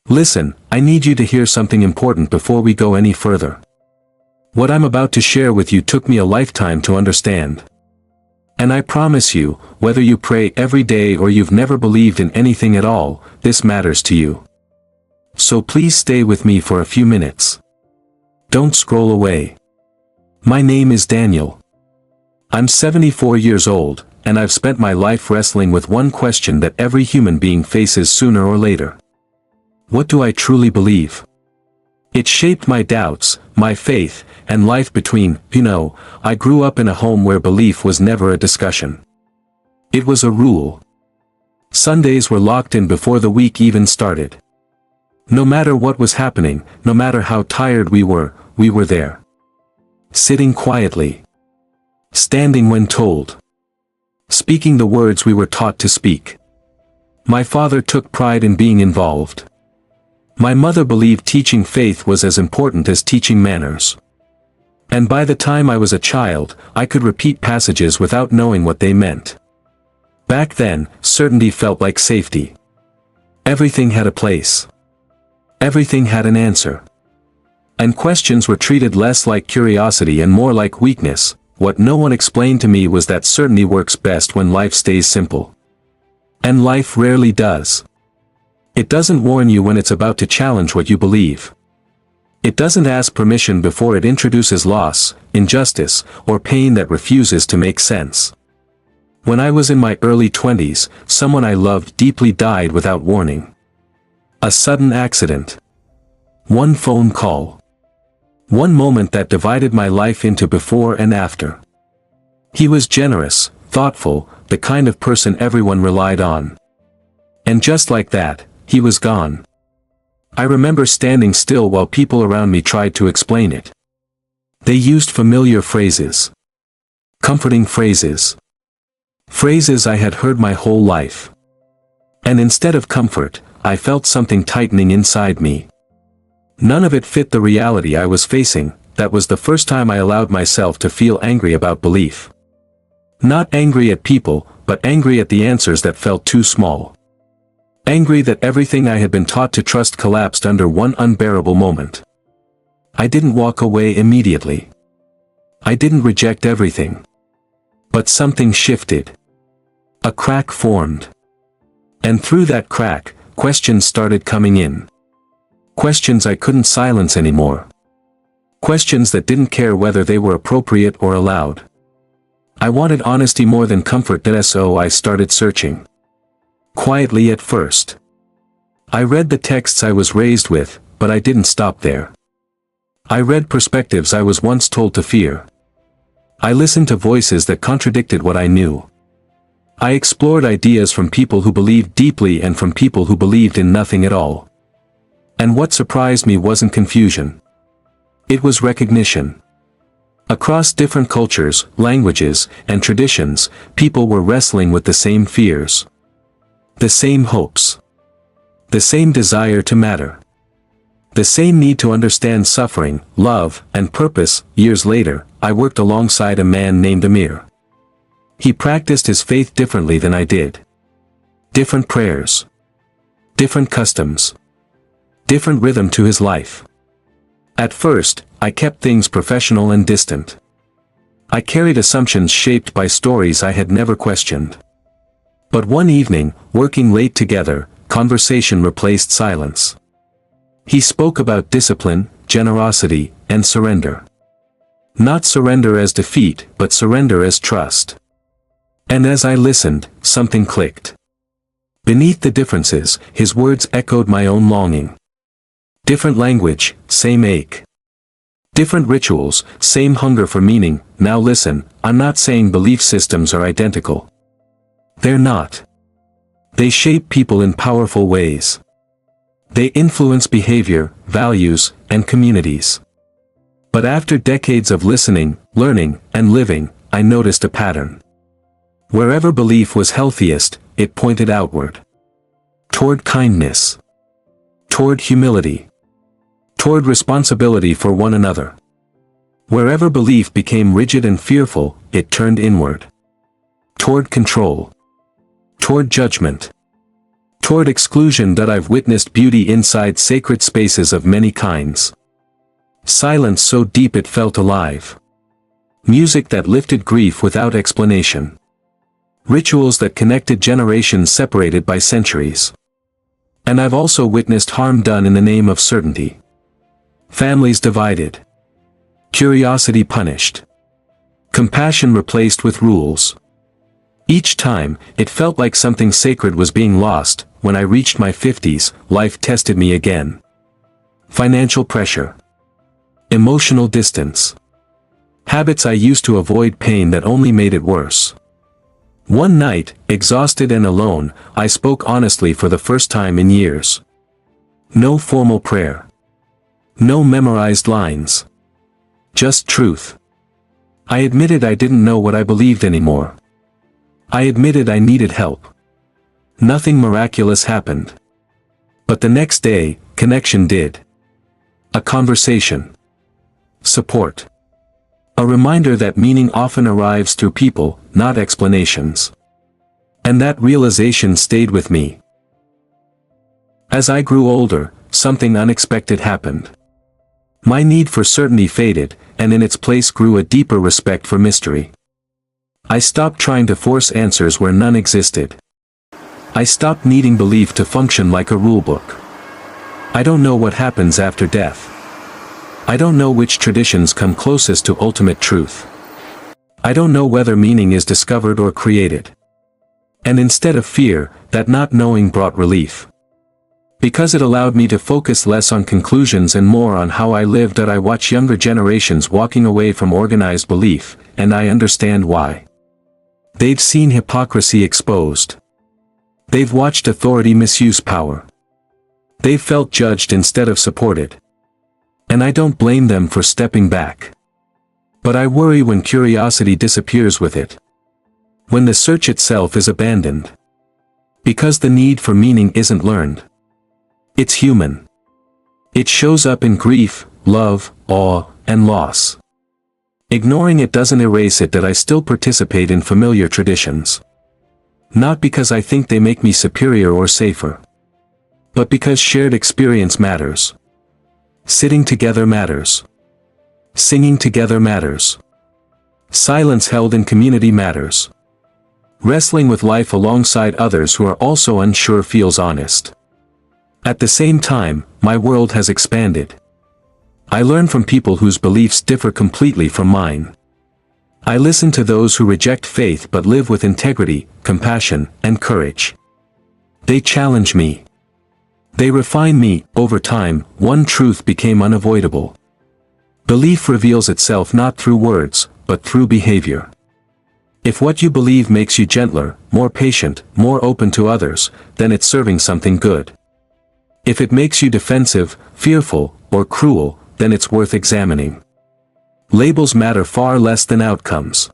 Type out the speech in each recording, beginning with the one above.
Listen, I need you to hear something important before we go any further. What I'm about to share with you took me a lifetime to understand. And I promise you, whether you pray every day or you've never believed in anything at all, this matters to you. So please stay with me for a few minutes. Don't scroll away. My name is Daniel. I'm 74 years old, and I've spent my life wrestling with one question that every human being faces sooner or later. What do I truly believe? It shaped my doubts, my faith, and life between. I grew up in a home where belief was never a discussion. It was a rule. Sundays were locked in before the week even started. No matter what was happening, no matter how tired we were there. Sitting quietly. Standing when told. Speaking the words we were taught to speak. My father took pride in being involved. My mother believed teaching faith was as important as teaching manners. And by the time I was a child, I could repeat passages without knowing what they meant. Back then, certainty felt like safety. Everything had a place. Everything had an answer. And questions were treated less like curiosity and more like weakness. What no one explained to me was that certainty works best when life stays simple. And life rarely does. It doesn't warn you when it's about to challenge what you believe. It doesn't ask permission before it introduces loss, injustice, or pain that refuses to make sense. When I was in my early 20s, someone I loved deeply died without warning. A sudden accident. One phone call. One moment that divided my life into before and after. He was generous, thoughtful, the kind of person everyone relied on. And just like that, he was gone. I remember standing still while people around me tried to explain it. They used familiar phrases. Comforting phrases. Phrases I had heard my whole life. And instead of comfort, I felt something tightening inside me. None of it fit the reality I was facing. That was the first time I allowed myself to feel angry about belief. Not angry at people, but angry at the answers that felt too small. Angry that everything I had been taught to trust collapsed under one unbearable moment. I didn't walk away immediately. I didn't reject everything. But something shifted. A crack formed. And through that crack, questions started coming in. Questions I couldn't silence anymore. Questions that didn't care whether they were appropriate or allowed. I wanted honesty more than comfort, so I started searching. Quietly at first. I read the texts I was raised with, but I didn't stop there. I read perspectives I was once told to fear. I listened to voices that contradicted what I knew. I explored ideas from people who believed deeply and from people who believed in nothing at all. And what surprised me wasn't confusion. It was recognition. Across different cultures, languages, and traditions, people were wrestling with the same fears. The same hopes. The same desire to matter. The same need to understand suffering, love, and purpose. Years later, I worked alongside a man named Amir. He practiced his faith differently than I did. Different prayers. Different customs. Different rhythm to his life. At first, I kept things professional and distant. I carried assumptions shaped by stories I had never questioned. But one evening, working late together, conversation replaced silence. He spoke about discipline, generosity, and surrender. Not surrender as defeat, but surrender as trust. And as I listened, something clicked. Beneath the differences, his words echoed my own longing. Different language, same ache. Different rituals, same hunger for meaning. Now listen, I'm not saying belief systems are identical. They're not. They shape people in powerful ways. They influence behavior, values, and communities. But after decades of listening, learning, and living, I noticed a pattern. Wherever belief was healthiest, it pointed outward. Toward kindness. Toward humility. Toward responsibility for one another. Wherever belief became rigid and fearful, it turned inward. Toward control. Toward judgment. toward exclusion that I've witnessed beauty inside sacred spaces of many kinds. Silence so deep it felt alive. Music that lifted grief without explanation. Rituals that connected generations separated by centuries. And I've also witnessed harm done in the name of certainty. Families divided. Curiosity punished. Compassion replaced with rules. Each time, it felt like something sacred was being lost. When I reached my 50s, life tested me again. Financial pressure. Emotional distance. Habits I used to avoid, pain that only made it worse. One night, exhausted and alone, I spoke honestly for the first time in years. No formal prayer. No memorized lines. Just truth. I admitted I didn't know what I believed anymore. I admitted I needed help. Nothing miraculous happened. But the next day, connection did. A conversation. Support. A reminder that meaning often arrives through people, not explanations. And that realization stayed with me. As I grew older, something unexpected happened. My need for certainty faded, and in its place grew a deeper respect for mystery. I stopped trying to force answers where none existed. I stopped needing belief to function like a rulebook. I don't know what happens after death. I don't know which traditions come closest to ultimate truth. I don't know whether meaning is discovered or created. And instead of fear, that not knowing brought relief. Because it allowed me to focus less on conclusions and more on how I lived. I watch younger generations walking away from organized belief, and I understand why. They've seen hypocrisy exposed. They've watched authority misuse power. They've felt judged instead of supported. And I don't blame them for stepping back. But I worry when curiosity disappears with it. When the search itself is abandoned. Because the need for meaning isn't learned. It's human. It shows up in grief, love, awe, and loss. Ignoring it doesn't erase it that I still participate in familiar traditions. Not because I think they make me superior or safer. But because shared experience matters. Sitting together matters. Singing together matters. Silence held in community matters. Wrestling with life alongside others who are also unsure feels honest. At the same time, my world has expanded. I learn from people whose beliefs differ completely from mine. I listen to those who reject faith but live with integrity, compassion, and courage. They challenge me. They refine me. Over time, one truth became unavoidable. Belief reveals itself not through words, but through behavior. If what you believe makes you gentler, more patient, more open to others, then it's serving something good. If it makes you defensive, fearful, or cruel, then it's worth examining. Labels matter far less than outcomes.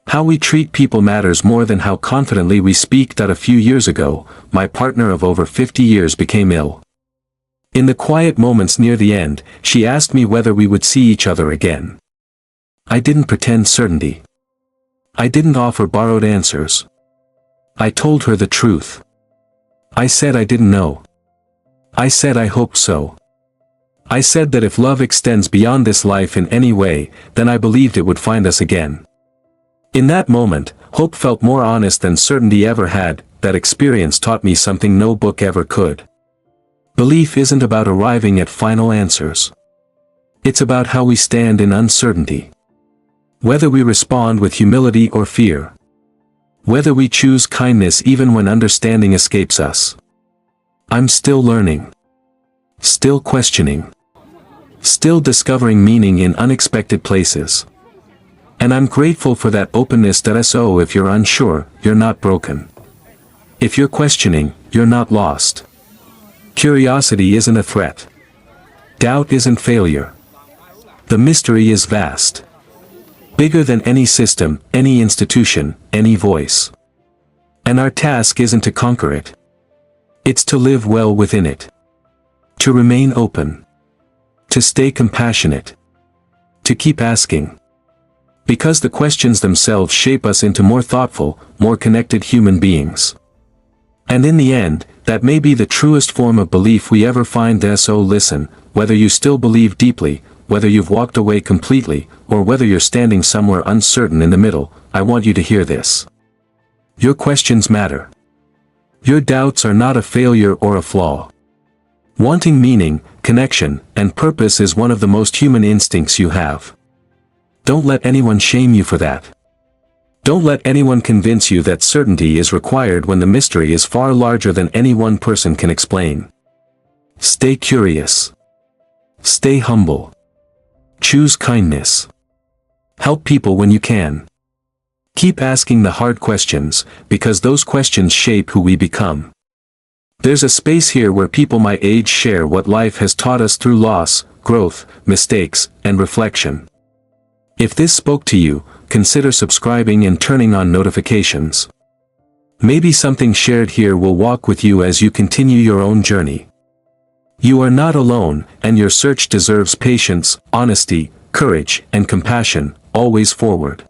How we treat people matters more than how confidently we speak. That a few years ago, my partner of over 50 years became ill. In the quiet moments near the end, she asked me whether we would see each other again. I didn't pretend certainty. I didn't offer borrowed answers. I told her the truth. I said I didn't know. I said I hoped so. I said that if love extends beyond this life in any way, then I believed it would find us again. In that moment, hope felt more honest than certainty ever had. That experience taught me something no book ever could. Belief isn't about arriving at final answers. It's about how we stand in uncertainty. Whether we respond with humility or fear. Whether we choose kindness even when understanding escapes us. I'm still learning. Still questioning. Still discovering meaning in unexpected places. And I'm grateful for that openness. So if you're unsure, you're not broken. If you're questioning, you're not lost. Curiosity isn't a threat. Doubt isn't failure. The mystery is vast. Bigger than any system, any institution, any voice. And our task isn't to conquer it. It's to live well within it. To remain open. To stay compassionate. To keep asking. Because the questions themselves shape us into more thoughtful, more connected human beings. And in the end, that may be the truest form of belief we ever find. So listen, whether you still believe deeply, whether you've walked away completely, or whether you're standing somewhere uncertain in the middle, I want you to hear this. Your questions matter. Your doubts are not a failure or a flaw. Wanting meaning, connection, and purpose is one of the most human instincts you have. Don't let anyone shame you for that. Don't let anyone convince you that certainty is required when the mystery is far larger than any one person can explain. Stay curious. Stay humble. Choose kindness. Help people when you can. Keep asking the hard questions, because those questions shape who we become. There's a space here where people my age share what life has taught us through loss, growth, mistakes, and reflection. If this spoke to you, consider subscribing and turning on notifications. Maybe something shared here will walk with you as you continue your own journey. You are not alone, and your search deserves patience, honesty, courage, and compassion, always forward.